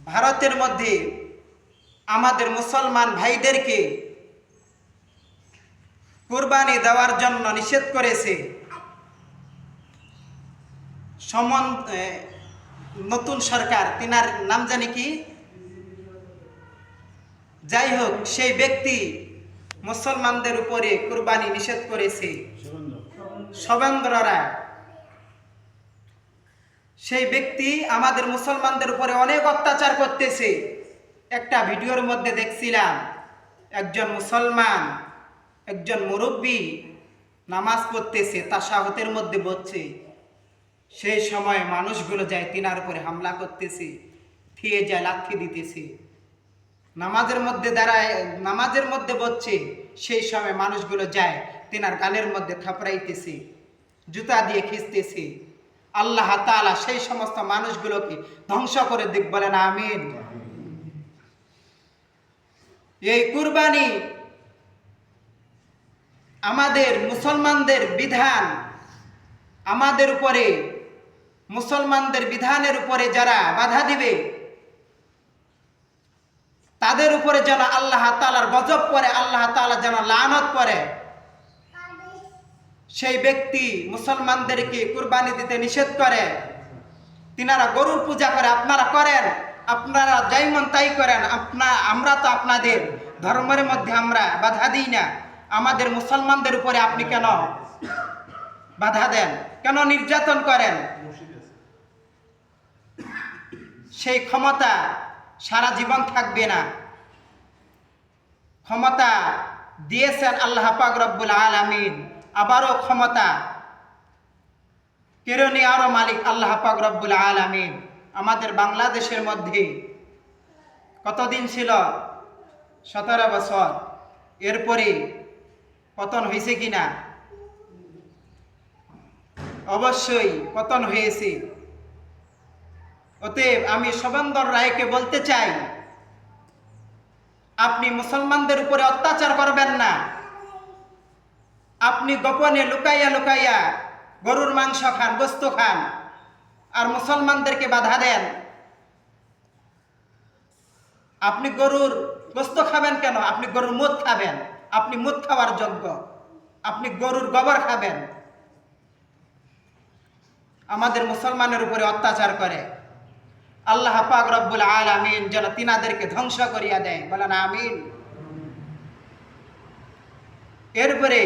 ভারতের মধ্যে আমাদের মুসলমান ভাইদেরকে কুরবানি দেওয়ার জন্য নিষেধ করেছে। নতুন সরকার, তিনার নাম জানি কি, যাই হোক, সেই ব্যক্তি মুসলমানদের উপরে কুরবানি নিষেধ করেছে। শুভেন্দ্র রায়, সেই ব্যক্তি আমাদের মুসলমানদের উপরে অনেক অত্যাচার করতেছে। একটা ভিডিওর মধ্যে দেখছিলাম একজন মুসলমান, একজন মুরব্বী নামাজ পড়তেছে, তাশাহুদের মধ্যে বসছে। সেই সময় মানুষগুলো যায় তিনার উপরে হামলা করতেছে, ফিরে যায়, লাথি দিতেছে। নামাজের মধ্যে দাঁড়ায়, নামাজের মধ্যে বসছে, সেই সময় মানুষগুলো যায় তিনার গালের মধ্যে থাপড়াইতেছে, জুতা দিয়ে খিঁচতেছে। আল্লাহ তাআলা সেই সমস্ত মানুষগুলোকে ধ্বংস করে দিক, বলেন আমিন। এই কুরবানি আমাদের মুসলমানদের বিধান, আমাদের উপরে, মুসলমানদের বিধানের উপরে যারা বাধা দিবে তাদের উপরে যেন আল্লাহ তাআলার গজব পড়ে, আল্লাহ তাআলা যেন লানত পড়ে। সেই ব্যক্তি মুসলমানদেরকে কুরবানি দিতে নিষেধ করে। তিনারা গরুর পূজা করে, আপনারা করেন, আপনারা যাই মন তাই করেন। আমরা তো আপনাদের ধর্মের মধ্যে আমরা বাধা দিই না। আমাদের মুসলমানদের উপরে আপনি কেন বাধা দেন, কেন নির্যাতন করেন? সেই ক্ষমতা সারা জীবন থাকবে না। ক্ষমতা দিয়েছেন আল্লাহ পাক রব্বুল আলামিন, আবারও ক্ষমতা কেড়ে আরো মালিক আল্লাহ পাক রব্বুল আলামিন। আমাদের বাংলাদেশের মধ্যে কতদিন ছিল? 17 বছর। এরপরে পতন হয়েছে কিনা? অবশ্যই পতন হয়েছে। অতএব আমি শুভেন্দ্র রায়কে বলতে চাই, আপনি মুসলমানদের উপরে অত্যাচার করবেন না। আপনি গোপনে লুকাইয়া লুকাইয়া গরুর মাংস খান, গোস্ত খান, আর মুসলমানদেরকে বাধা দেন। আপনি গরুর গোস্ত খাবেন কেন? আপনি গরুর মুদ খাবেন, আপনি মুদ খাওয়ার যোগ্য। আপনি গরুর গোবর খাবেন। আমাদের মুসলমানের উপরে অত্যাচার করে। আল্লাহ পাক রব্বুল আলামিন যেন তিনাদেরকে ধ্বংস করিয়া দেয়, বলেন আমিন। এরপরে